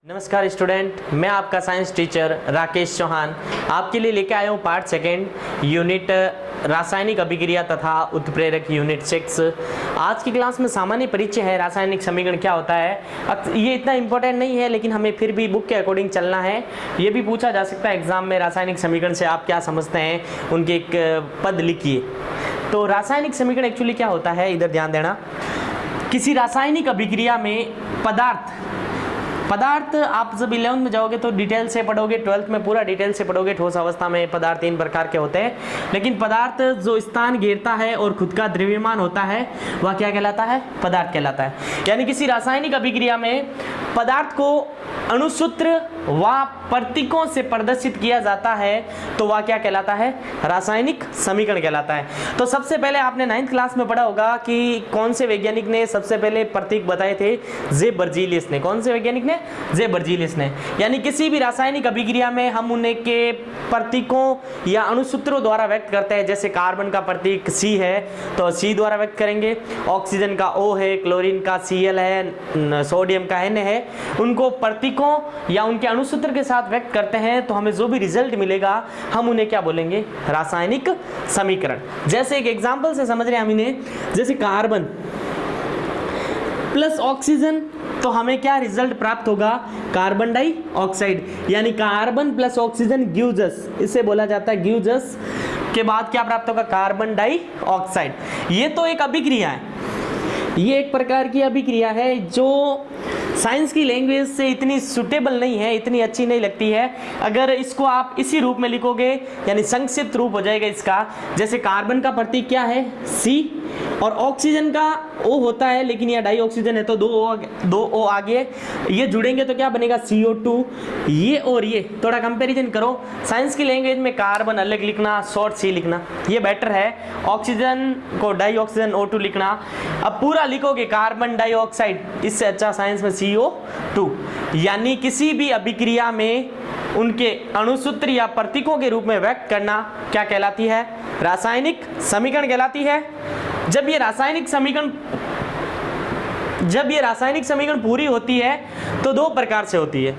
नमस्कार स्टूडेंट, मैं आपका साइंस टीचर राकेश चौहान आपके लिए लेके आया हूँ पार्ट सेकेंड यूनिट रासायनिक अभिक्रिया तथा उत्प्रेरक यूनिट 6। आज की क्लास में सामान्य परिचय है रासायनिक समीकरण क्या होता है। ये इतना इंपॉर्टेंट नहीं है लेकिन हमें फिर भी बुक के अकॉर्डिंग चलना है। ये भी पूछा जा सकता है एग्जाम में, रासायनिक समीकरण से आप क्या समझते हैं, उनके एक पद लिखिए। तो रासायनिक समीकरण एक्चुअली क्या होता है, इधर ध्यान देना। किसी रासायनिक अभिक्रिया में पदार्थ आप जब 11th में जाओगे तो डिटेल से पढ़ोगे, 12th में पूरा डिटेल से पढ़ोगे। ठोस अवस्था में पदार्थ 3 प्रकार के होते हैं, लेकिन पदार्थ जो स्थान घेरता है और खुद का द्रव्यमान होता है वह क्या कहलाता है, पदार्थ कहलाता है। यानी किसी रासायनिक अभिक्रिया में पदार्थ को अणुसूत्र व प्रतीकों से प्रदर्शित किया जाता है तो वह क्या कहलाता है, रासायनिक समीकरण कहलाता है। तो सबसे पहले आपने 9th क्लास में पढ़ा होगा कि कौन से वैज्ञानिक ने सबसे पहले प्रतीक बताए थे, जे बर्जीलियस ने। कौन से वैज्ञानिक ने, जे बर्जीलियस ने। यानी किसी भी रासायनिक अभिक्रिया में हम उन्हें के प्रतीकों या अणुसूत्रों द्वारा व्यक्त करते हैं। जैसे कार्बन का प्रतीक C है तो C द्वारा व्यक्त करेंगे, ऑक्सीजन का O है, क्लोरीन का Cl है, सोडियम का N है। उनको प्रतीकों या उनके अणुसूत्र के साथ व्यक्त करते हैं तो हमें जो भी रिजल्ट मिलेगा हम उन्हें क्या बोलेंगे, रासायनिक समीकरण। जैसे एक एग्जांपल से समझ रहे हैं हम इन्हें, जैसे कार्बन प्लस ऑक्सीजन तो हमें क्या रिजल्ट प्राप्त होगा, कार्बन डाइऑक्साइड। यानी carbon plus oxygen gives us, इसे बोला जाता है गिव्स अस। के बाद क्या प्राप्त होगा, कार्बन डाइऑक्साइड। ये तो एक अभिक्रिया है, ये एक प्रकार की अभिक्रिया है जो साइंस की लैंग्वेज से इतनी सुटेबल नहीं है, इतनी अच्छी नहीं लगती है। अगर इसको आप इसी रूप में लिखोगे यानी संक्षिप्त रूप हो जाएगा इसका। जैसे कार्बन का प्रतीक क्या है, C, और ऑक्सीजन का O होता है, लेकिन यह डाई ऑक्सीजन है तो दो O आगे, ये जुड़ेंगे तो क्या बनेगा, CO2। ये और ये थोड़ा कंपैरिजन करो। साइंस की लैंग्वेज में कार्बन अलग लिखना, शॉर्ट C लिखना, ये बेटर है। ऑक्सीजन को डाई ऑक्सीजन O2 लिखना। अब पूरा लिखोगे कार्बन डाइऑक्साइड, इससे अच्छा साइंस में CO2। यानी किसी भी अभिक्रिया में उनके अणुसूत्र या प्रतीकों के रूप में व्यक्त करना क्या कहलाती है, रासायनिक समीकरण कहलाती है। जब ये रासायनिक समीकरण पूरी होती है तो दो प्रकार से होती है।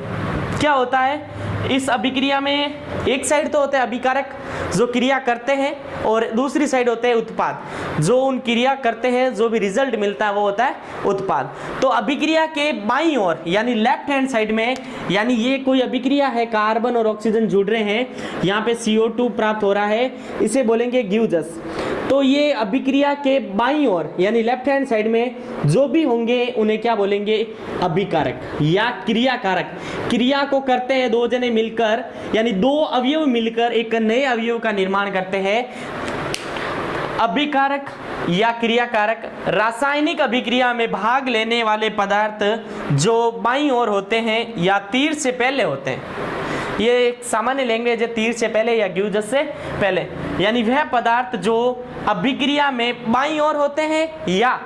क्या होता है, इस अभिक्रिया में एक साइड तो होता है अभिकारक जो क्रिया करते हैं, और दूसरी साइड होते हैं उत्पाद जो उन क्रिया करते हैं, जो भी रिजल्ट मिलता है वो होता है उत्पाद। तो अभिक्रिया के बाईं ओर यानी लेफ्ट हैंड साइड में, यानी ये कोई अभिक्रिया है, कार्बन और ऑक्सीजन जुड़ रहे हैं, यहाँ पे CO2 प्राप्त हो रहा है, इसे बोलेंगे गिव्स अस। तो ये अभिक्रिया के बाईं ओर यानी लेफ्ट हैंड साइड में जो भी होंगे उन्हें क्या बोलेंगे, अभिकारक या क्रियाकारक। क्रिया को करते हैं दो जने मिलकर, यानी दो अवयव मिलकर एक नए अवयव का निर्माण करते हैं। अभिकारक या क्रियाकारक रासायनिक अभिक्रिया में भाग लेने वाले पदार्थ जो बाईं ओर होते हैं या तीर से पहले होते हैं। ये एक सामान्य लैंग्वेज है, तीर से पहले या गिव्स अस से पहले। यानी वह पदार्थ जो अभिक्रिया में बाईं ओर होते हैं या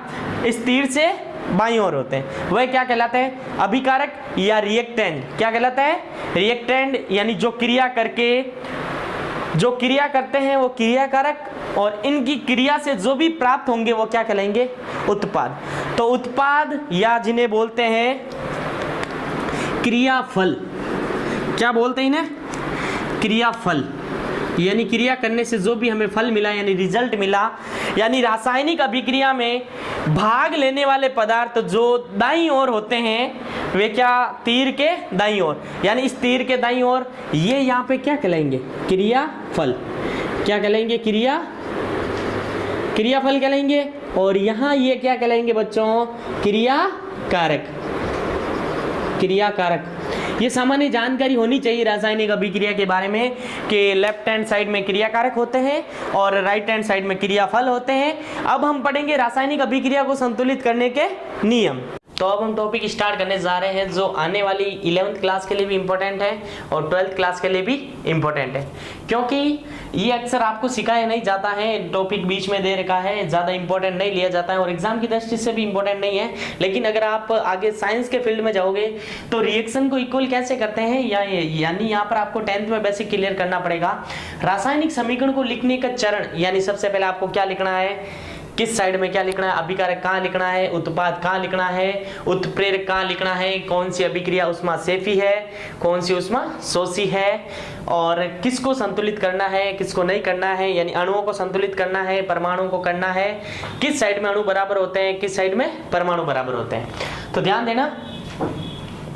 इस तीर से बाईं ओर होते हैं वह क्या कहलाते हैं, अभिकारक या रिएक्टेंट। क्या कहलाता है, रिएक्टेंट। यानी जो क्रिया करते हैं वो क्रियाकारक, और इनकी क्रिया से जो भी प्राप्त होंगे वो क्या कहलाएंगे, उत्पाद। तो उत्पाद या जिन्हें बोलते हैं क्रियाफल, क्या बोलते हैं इन्हें, क्रियाफल। यानी क्रिया करने से जो भी हमें फल मिला यानी रिजल्ट मिला। यानी रासायनिक अभिक्रिया में भाग लेने वाले पदार्थ जो दाईं ओर होते हैं वे क्या, तीर के दाईं ओर, यानी इस तीर के दाईं ओर, ये यहाँ पे क्या कहलाएंगे, क्रियाफल। क्या कहलाएंगे, क्रियाफल कहलाएंगे। और यहाँ ये क्या कहलाएंगे बच्चों, क्रियाकारक। ये सामान्य जानकारी होनी चाहिए रासायनिक अभिक्रिया के बारे में कि लेफ्ट हैंड साइड में क्रियाकारक होते हैं और राइट हैंड साइड में क्रियाफल होते हैं। अब हम पढ़ेंगे रासायनिक अभिक्रिया को संतुलित करने के नियम। तो अब हम टॉपिक स्टार्ट करने जा रहे हैं जो आने वाली 11th क्लास के लिए भी इम्पोर्टेंट है और 12th क्लास के लिए भी इम्पोर्टेंट है, क्योंकि ये अक्सर आपको सिखाया नहीं जाता है। टॉपिक बीच में दे रखा है, ज़्यादा इंपॉर्टेंट नहीं लिया जाता है और एग्जाम की दृष्टि से भी इंपॉर्टेंट नहीं है। लेकिन अगर आप आगे साइंस के फील्ड में जाओगे तो रिएक्शन को इक्वल कैसे करते हैं, यानी यहाँ पर आपको 10th में बेसिक क्लियर करना पड़ेगा। रासायनिक समीकरण को लिखने का चरण, यानी सबसे पहले आपको क्या लिखना है, किस साइड में क्या लिखना है, अभिकारक कहाँ लिखना है, उत्पाद कहाँ लिखना है, उत्प्रेरक कहाँ लिखना है, कौन सी अभिक्रिया ऊष्माक्षेपी है, कौन सी ऊष्माशोषी है, और किसको संतुलित करना है, किसको नहीं करना है, यानी अणुओं को संतुलित करना है, परमाणुओं को करना है, किस साइड में अणु बराबर होते हैं, किस साइड में परमाणु बराबर होते हैं। तो ध्यान देना,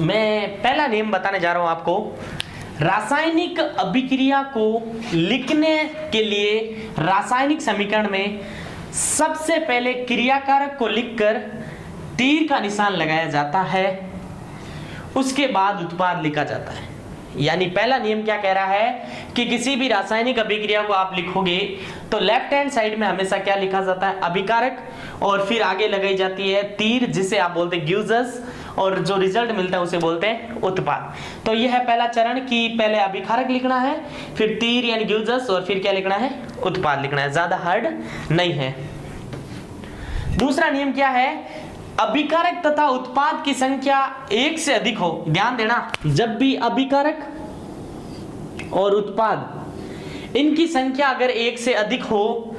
मैं पहला नियम बताने जा रहा हूं आपको। रासायनिक अभिक्रिया को लिखने के लिए रासायनिक समीकरण में सबसे पहले क्रियाकारक को लिखकर तीर का निशान लगाया जाता है, उसके बाद उत्पाद लिखा जाता है। यानी पहला नियम क्या कह रहा है कि किसी भी रासायनिक अभिक्रिया को आप लिखोगे तो लेफ्ट हैंड साइड में हमेशा क्या लिखा जाता है, अभिकारक, और फिर आगे लगाई जाती है तीर, जिसे आप बोलते हैं ग्यूजस, और जो रिजल्ट मिलता है उसे बोलते हैं उत्पाद। तो यह है पहला चरण कि पहले अभिकारक लिखना है, फिर तीर यानी ग्यूजस, और फिर क्या लिखना है, उत्पाद लिखना है। ज्यादा हार्ड नहीं है। दूसरा नियम क्या है, अभिकारक तथा उत्पाद की संख्या एक से अधिक हो। ध्यान देना, जब भी अभिकारक और उत्पाद इनकी संख्या अगर एक से अधिक हो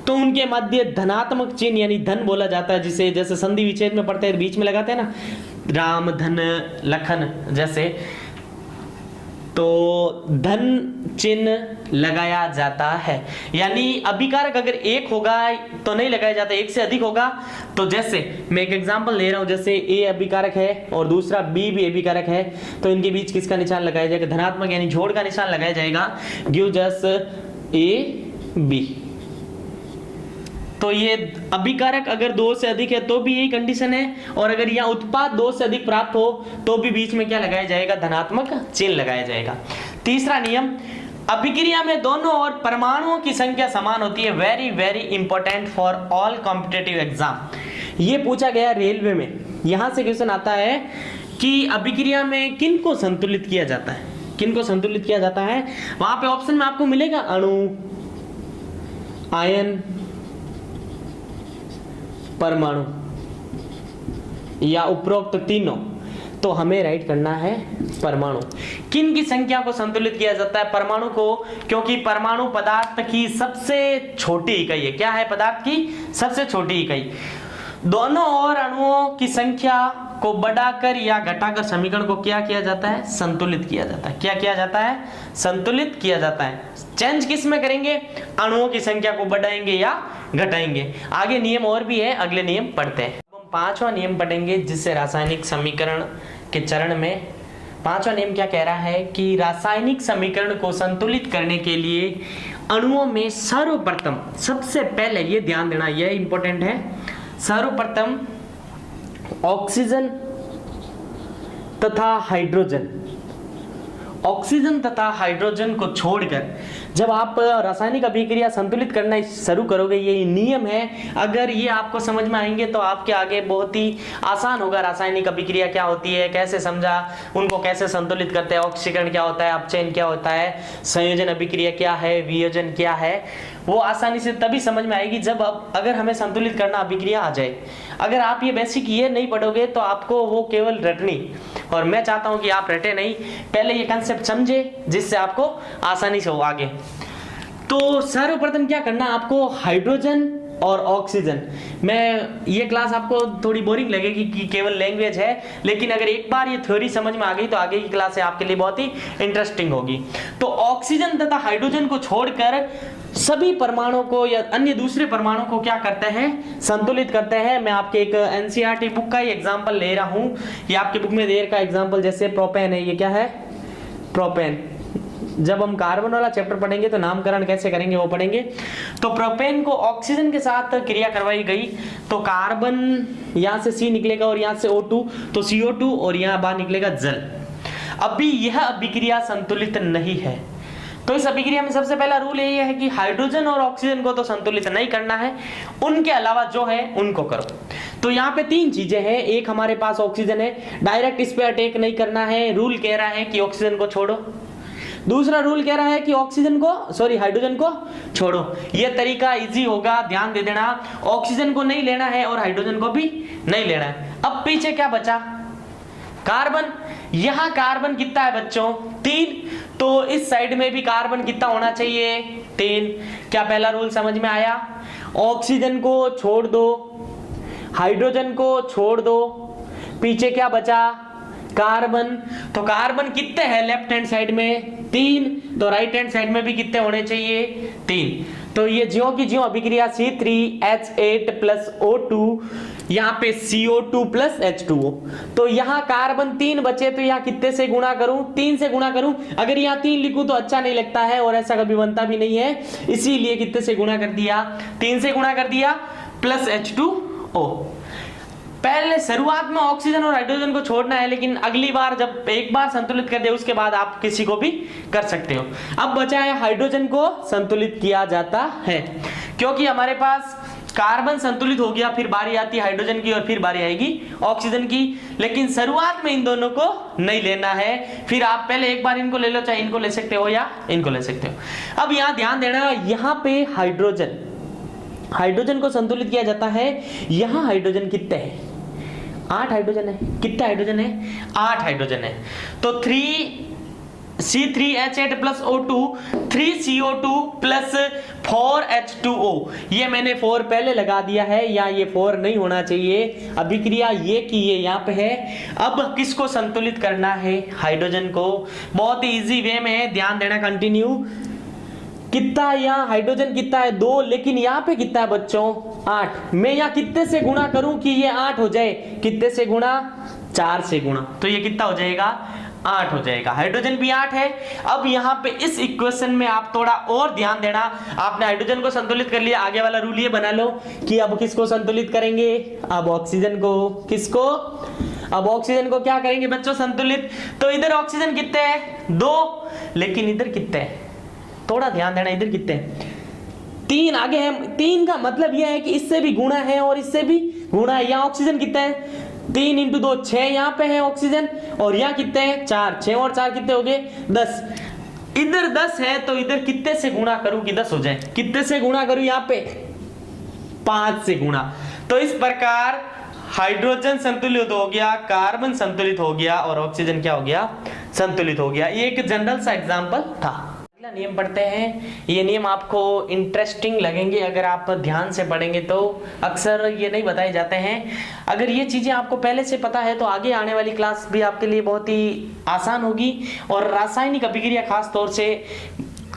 तो उनके मध्य धनात्मक चिन्ह यानी धन बोला जाता है, जिसे जैसे संधि विच्छेद में पढ़ते हैं बीच में लगाते हैं ना, राम धन लखन जैसे, तो धन चिन्ह लगाया जाता है। यानी अभिकारक अगर एक होगा तो नहीं लगाया जाता, एक से अधिक होगा तो, जैसे मैं एक एग्जांपल ले रहा हूं, जैसे ए अभिकारक है और दूसरा बी भी अभिकारक है, तो इनके बीच किसका निशान लगाया जाएगा, धनात्मक यानी जोड़ का निशान लगाया जाएगा, गिव्स ए बी। तो ये अभिकारक अगर दो से अधिक है तो भी यही कंडीशन है, और अगर यहाँ उत्पाद दो से अधिक प्राप्त हो तो भी बीच में क्या लगाया जाएगा, धनात्मक चिन्ह लगाया जाएगा। तीसरा नियम, अभिक्रिया में दोनों ओर परमाणुओं की संख्या समान होती है। Very very important for all competitive exam. ये पूछा गया रेलवे में, यहां से क्वेश्चन आता है कि अभिक्रिया में किन को संतुलित किया जाता है, किन को संतुलित किया जाता है। वहां पे ऑप्शन में आपको मिलेगा अणु, आयन, परमाणु या उपरोक्त तीनों। तो हमें राइट करना है परमाणु। किन की संख्या को संतुलित किया जाता है, परमाणु को, क्योंकि परमाणु पदार्थ की सबसे छोटी इकाई है। क्या है, पदार्थ की सबसे छोटी इकाई। दोनों और अणुओं की संख्या को बढ़ाकर या घटाकर समीकरण को क्या किया जाता है, संतुलित किया जाता है। क्या किया जाता है, संतुलित किया जाता है। चेंज किस में करेंगे, अणुओं की संख्या को बढ़ाएंगे या घटाएंगे। आगे नियम और भी है, अगले नियम पढ़ते हैं। अब हम पांचवा नियम पढ़ेंगे, जिससे रासायनिक समीकरण के चरण में पांचवा नियम क्या कह रहा है कि रासायनिक समीकरण को संतुलित करने के लिए अणुओं में सर्वप्रथम, सबसे पहले, ये ध्यान देना, यह इंपॉर्टेंट है, सर्वप्रथम ऑक्सीजन तथा हाइड्रोजन, ऑक्सीजन तथा हाइड्रोजन को छोड़कर जब आप रासायनिक अभिक्रिया संतुलित करना शुरू करोगे, ये नियम है, अगर ये आपको समझ में आएंगे तो आपके आगे बहुत ही आसान होगा। रासायनिक अभिक्रिया क्या होती है, कैसे समझा, उनको कैसे संतुलित करते हैं, ऑक्सीकरण क्या होता है, अपचयन क्या होता है, संयोजन अभिक्रिया क्या है, वियोजन क्या है, वो आसानी से तभी समझ में आएगी जब अगर हमें संतुलित करना अभिक्रिया आ जाए। अगर आप ये बेसिक ये नहीं पढ़ोगे तो आपको वो केवल रटनी, और मैं चाहता हूं कि आप रटे नहीं, पहले ये कंसेप्ट समझे जिससे आपको आसानी से हो आगे। तो सर्वप्रथम क्या करना, आपको हाइड्रोजन और ऑक्सीजन, मैं ये क्लास आपको थोड़ी बोरिंग लगेगी कि केवल लैंग्वेज है, लेकिन अगर एक बार ये थ्योरी समझ में आ गई तो आगे की क्लास आपके लिए बहुत ही इंटरेस्टिंग होगी। तो ऑक्सीजन तथा हाइड्रोजन को छोड़कर सभी परमाणुओं को या अन्य दूसरे परमाणु को क्या करते हैं, संतुलित करते हैं। मैं आपके एक एनसीईआरटी बुक का ही एग्जांपल ले रहा हूं, ये आपकी बुक में देर का एग्जांपल, जैसे प्रोपेन है, ये क्या है, प्रोपेन। जब हम कार्बन वाला चैप्टर पढ़ेंगे तो नामकरण कैसे करेंगे वो पढ़ेंगे। तो प्रोपेन को ऑक्सीजन के साथ क्रिया करवाई गई तो कार्बन यहां से C निकलेगा और यहां से O2, तो CO2, और यहां बाहर निकलेगा जल। अभी यह अभिक्रिया संतुलित नहीं है, तो इस अभिक्रिया में सबसे पहला रूल यही है कि हाइड्रोजन और ऑक्सीजन को तो संतुलित नहीं करना है, उनके अलावा जो है उनको करो। तो यहाँ पे तीन चीजें हैं, एक हमारे पास ऑक्सीजन है, डायरेक्ट इस पे अटैक नहीं करना है, रूल कह रहा है कि ऑक्सीजन को छोड़ो। दूसरा रूल कह रहा है कि हाइड्रोजन को छोड़ो। यह तरीका इजी होगा, ध्यान दे देना। ऑक्सीजन को नहीं लेना है और हाइड्रोजन को भी नहीं लेना है। अब पीछे क्या बचा, कार्बन। यहां कार्बन कितना है बच्चों, 3, तो इस साइड में भी कार्बन कितना होना चाहिए, 3। क्या पहला रूल समझ में आया। ऑक्सीजन को छोड़ दो, हाइड्रोजन को छोड़ दो, पीछे क्या बचा, कार्बन। तो कार्बन कितने हैं लेफ्ट हैंड साइड में, 3, तो राइट हैंड साइड में भी कितने होने चाहिए, 3। तो ये ज्यों की ज्यों अभिक्रिया C3H8 प्लस O2, यहाँ पे CO2 प्लस H2O। तो यहाँ कार्बन 3 बचे, तो यहाँ कितने से गुणा करूं, 3 से गुणा करूं। अगर यहाँ 3 लिखूं तो अच्छा नहीं लगता है और ऐसा कभी बनता भी नहीं है, इसीलिए कितने से गुणा कर दिया, 3 से गुणा कर दिया प्लस H2O। पहले शुरुआत में ऑक्सीजन और हाइड्रोजन को छोड़ना है, लेकिन अगली बार जब एक बार संतुलित कर दे उसके बाद आप किसी को भी कर सकते हो। अब बचा है हाइड्रोजन को संतुलित किया जाता है, क्योंकि हमारे पास कार्बन संतुलित हो गया, फिर बारी आती है हाइड्रोजन की और फिर बारी आएगी ऑक्सीजन की। लेकिन शुरुआत में इन दोनों को नहीं लेना है, फिर आप पहले एक बार इनको ले लो, चाहे इनको ले सकते हो या इनको ले सकते हो। अब यहाँ ध्यान देना, यहाँ पे हाइड्रोजन को संतुलित किया जाता है। यहाँ हाइड्रोजन कितने हैं, 8 हाइड्रोजन है। कितना हाइड्रोजन है, 8 हाइड्रोजन है। तो 3C3H8 plus O2, 3CO2 plus 4H2O। ये मैंने 4 पहले लगा दिया है, या ये 4 नहीं होना चाहिए। अभिक्रिया ये की ये यहाँ पे है। अब किसको संतुलित करना है, हाइड्रोजन को। बहुत ही इजी वे में है, ध्यान देना, कंटिन्यू। कितना यहाँ हाइड्रोजन कितना है, 2, लेकिन यहाँ पे कितना है बच्चों, 8। मैं यहाँ कितने से गुणा करूं कि ये 8 हो जाए, कितने से गुणा, 4 से गुणा, तो ये कितना हो जाएगा, 8 हो जाएगा। हाइड्रोजन भी 8 है। अब यहाँ पे इस इक्वेशन में आप थोड़ा और ध्यान देना, आपने हाइड्रोजन को संतुलित कर लिया, आगे वाला रूल ये बना लो कि अब किसको संतुलित करेंगे, अब ऑक्सीजन को। किसको, अब ऑक्सीजन को क्या करेंगे बच्चों, संतुलित। तो इधर ऑक्सीजन कितने हैं, 2, लेकिन इधर कितने हैं, थोड़ा ध्यान देना, इधर कितने हैं, 3 आगे है। 3 का मतलब यह है कि इससे भी गुणा है और इससे भी गुणा है। यहाँ ऑक्सीजन कितना है, 3 × 2 6 यहाँ पे है ऑक्सीजन, और यहाँ कितने हैं, 4। 6 और 4 कितने हो गए, 10। इधर 10 है, तो इधर कितने से गुणा करूं कि 10 हो जाए, कितने से गुणा करूं, यहाँ पे 5 से गुणा। तो इस प्रकार हाइड्रोजन संतुलित हो गया, कार्बन संतुलित हो गया और ऑक्सीजन क्या हो गया, संतुलित हो गया। ये एक जनरल सा एग्जांपल था। अगला नियम पढ़ते हैं। ये नियम आपको इंटरेस्टिंग लगेंगे अगर आप ध्यान से पढ़ेंगे तो। अक्सर ये नहीं बताए जाते हैं। अगर ये चीजें आपको पहले से पता है तो आगे आने वाली क्लास भी आपके लिए बहुत ही आसान होगी। और रासायनिक अभिक्रिया खास तौर से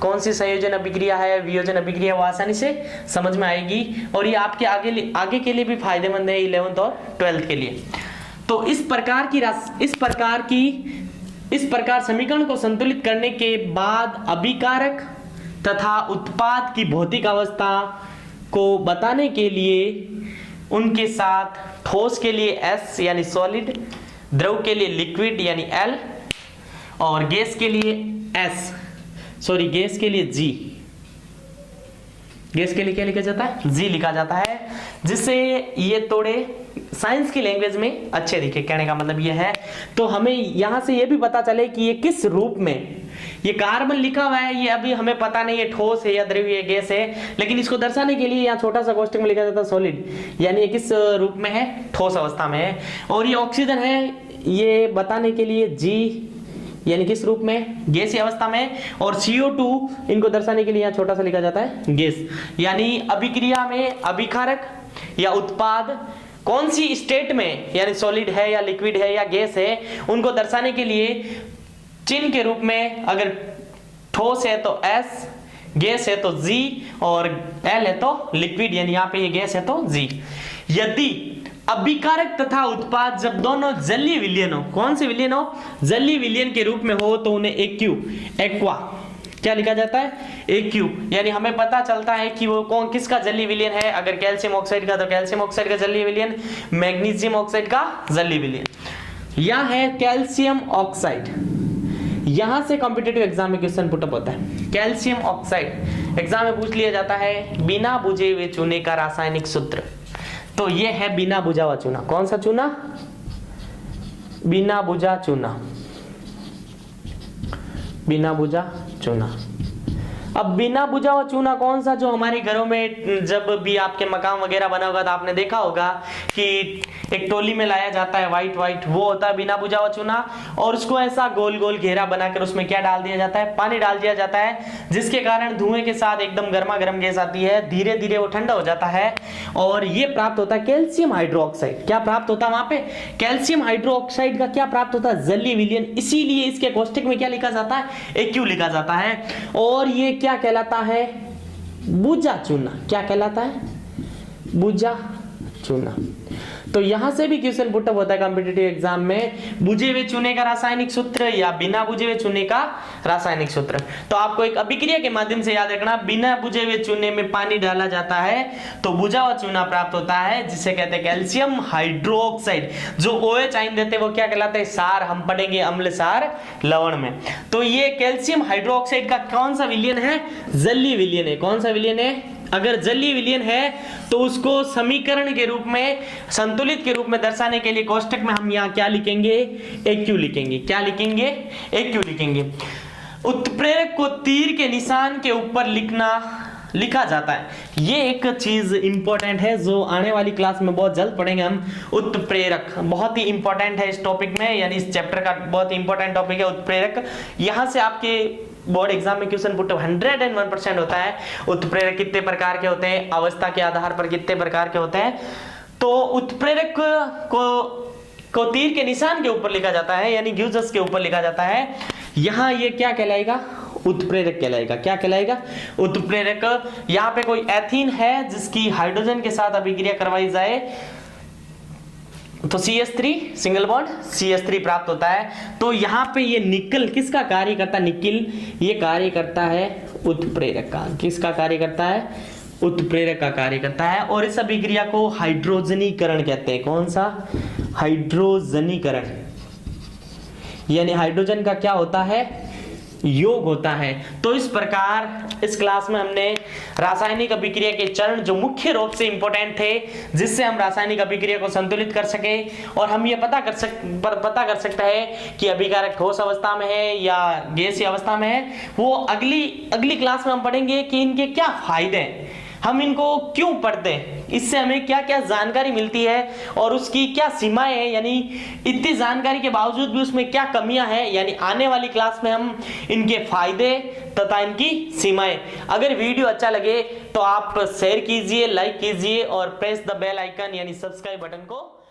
कौन सी संयोजन अभिक्रिया है, वियोजन अभिक्रिया, वो आसानी से समझ में आएगी और ये आपके आगे के लिए भी फायदेमंद है, 11th और 12th के लिए। तो इस प्रकार समीकरण को संतुलित करने के बाद अभिकारक तथा उत्पाद की भौतिक अवस्था को बताने के लिए उनके साथ ठोस के लिए S यानी सॉलिड, द्रव के लिए लिक्विड यानी L और गैस के लिए G। गैस के लिए क्या लिखा जाता है, G लिखा जाता है, जिससे ये थोड़े साइंस की लैंग्वेज में अच्छे दिखे। कहने का मतलब ये है। तो हमें यहां से ये भी पता चले कि ये किस रूप में, ये कार्बन लिखा हुआ है, ये अभी हमें पता नहीं है ठोस है या द्रव्य है, गैस है, लेकिन इसको दर्शाने के लिए यहाँ छोटा सा कोष्टक में लिखा जाता है सॉलिड, यानी ये किस रूप में है, ठोस अवस्था में है। और ये ऑक्सीजन है, ये बताने के लिए G यानी किस रूप में, गैसीय अवस्था में। और CO2 इनको दर्शाने के लिए यहाँ छोटा सा लिखा जाता है गैस। यानी अभिक्रिया में अभिकारक या उत्पाद कौन सी स्टेट में, यानी सॉलिड है या लिक्विड है या गैस है, उनको दर्शाने के लिए चिन्ह के रूप में अगर ठोस है तो S, गैस है तो G और L है तो लिक्विड, यानी यहाँ पे ये गैस है तो G। यदि अभिकारक तथा उत्पाद जब दोनों जलीय विलयन हो, कौन से विलयन हो, जलीय विलयन के रूप में हो, तो उन्हें एक्वा क्या लिखा जाता है, AQ। यानी हमें पता चलता है कि वो कौन किसका जलीय विलयन है। अगर कैल्शियम ऑक्साइड का तो कैल्शियम ऑक्साइड का जलीय विलयन, मैग्नीशियम ऑक्साइड का जलीय विलयन। यह है कैल्शियम ऑक्साइड। यहां से कॉम्पिटिटिव एग्जाम में क्वेश्चन पुटअप होता है। कैल्शियम ऑक्साइड एग्जाम में पूछ लिया जाता है, बिना बुझे हुए चूने का रासायनिक सूत्र। तो ये है बिना बुझा हुआ चूना। कौन सा चूना, बिना बुझा चूना, बिना बुझा चूना। अब बिना बुझा हुआ चूना कौन सा, जो हमारे घरों में जब भी आपके मकान वगैरह बना होगा तो आपने देखा होगा कि एक टोली में लाया जाता है व्हाइट व्हाइट, वो होता है बिना बुझा हुआ चूना। और उसको ऐसा गोल गोल घेरा बनाकर उसमें क्या डाल दिया जाता है, पानी डाल दिया जाता है, जिसके कारण धुएं के साथ एकदम गर्मा गर्म गैस आती है, धीरे धीरे वो ठंडा हो जाता है और ये प्राप्त होता है कैल्शियम हाइड्रोक्साइड। क्या प्राप्त होता है वहां पे, कैल्शियम हाइड्रोक्साइड का क्या प्राप्त होता है, जलीय विलयन। इसीलिए इसके कोष्टक में क्या लिखा जाता है, AQ लिखा जाता है। और ये क्या कहलाता है, बुझा चूना। क्या कहलाता है, बुझा चूना। तो यहां से भी क्वेश्चन पुट अप होता है कॉम्पिटिटिव एग्जाम में, बुझे हुए चूने का रासायनिक सूत्र या बिना बुझे हुए चूने का रासायनिक सूत्र। तो आपको एक अभिक्रिया के माध्यम से याद रखना, बिना बुझे हुए चूने में पानी डाला जाता है तो बुझा हुआ चूना प्राप्त होता है, जिसे कहते हैं कैल्शियम हाइड्रोक्साइड। जो OH आयन देते हैं वो क्या कहलाते हैं, सार। हम पढ़ेंगे अम्ल सार लवण में। तो ये कैल्शियम हाइड्रोक्साइड का कौन सा विलयन है, जलीय विलयन है। कौन सा विलयन है, अगर जलीय विलयन है तो उसको समीकरण के रूप में, संतुलित के रूप में दर्शाने के लिए कोष्टक में हम यहाँ क्या लिखेंगे, AQ लिखेंगे। क्या लिखेंगे, AQ लिखेंगे। उत्प्रेरक को तीर के निशान के ऊपर लिखा जाता है। ये एक चीज इंपॉर्टेंट है जो आने वाली क्लास में बहुत जल्द पढ़ेंगे हम। उत्प्रेरक बहुत ही इंपॉर्टेंट है इस टॉपिक में, यानी इस चैप्टर का बहुत ही इंपॉर्टेंट टॉपिक है उत्प्रेरक। यहां से आपके बोर्ड एग्जाम में क्वेश्चन पुट 101% होता है। उत्प्रेरक कितने प्रकार के होते हैं, अवस्था के आधार पर कितने प्रकार के होते हैं। तो उत्प्रेरक को तीर के निशान के ऊपर लिखा जाता है, यानी ग्यूजस के ऊपर लिखा जाता है। यहां ये क्या कहलाएगा, उत्प्रेरक कहलाएगा। क्या कहलाएगा, उत्प्रेरक। यहाँ पे कोई एथीन है जिसकी हाइड्रोजन के साथ अभिक्रिया करवाई जाए तो CH3 सिंगल बॉन्ड CH3 प्राप्त होता है। तो यहाँ पे ये निकल किसका कार्य करता है, निकिल ये कार्य करता है उत्प्रेरक का। किसका कार्य करता है, उत्प्रेरक का कार्य करता है। और इस अभिक्रिया को हाइड्रोजनीकरण कहते हैं। कौन सा, हाइड्रोजनीकरण। यानी हाइड्रोजन का क्या होता है, योग होता है। तो इस प्रकार इस क्लास में हमने रासायनिक अभिक्रिया के चरण जो मुख्य रूप से इंपॉर्टेंट थे, जिससे हम रासायनिक अभिक्रिया को संतुलित कर सके और हम ये पता कर सकते हैं कि अभिकारक ठोस अवस्था में है या गैसीय अवस्था में है, वो अगली क्लास में हम पढ़ेंगे कि इनके क्या फायदे हैं, हम इनको क्यों पढ़ते हैं, इससे हमें क्या क्या जानकारी मिलती है और उसकी क्या सीमाएं हैं, यानी इतनी जानकारी के बावजूद भी उसमें क्या कमियां हैं। यानी आने वाली क्लास में हम इनके फायदे तथा इनकी सीमाएं। अगर वीडियो अच्छा लगे तो आप शेयर कीजिए, लाइक कीजिए और प्रेस द बेल आइकन यानी सब्सक्राइब बटन को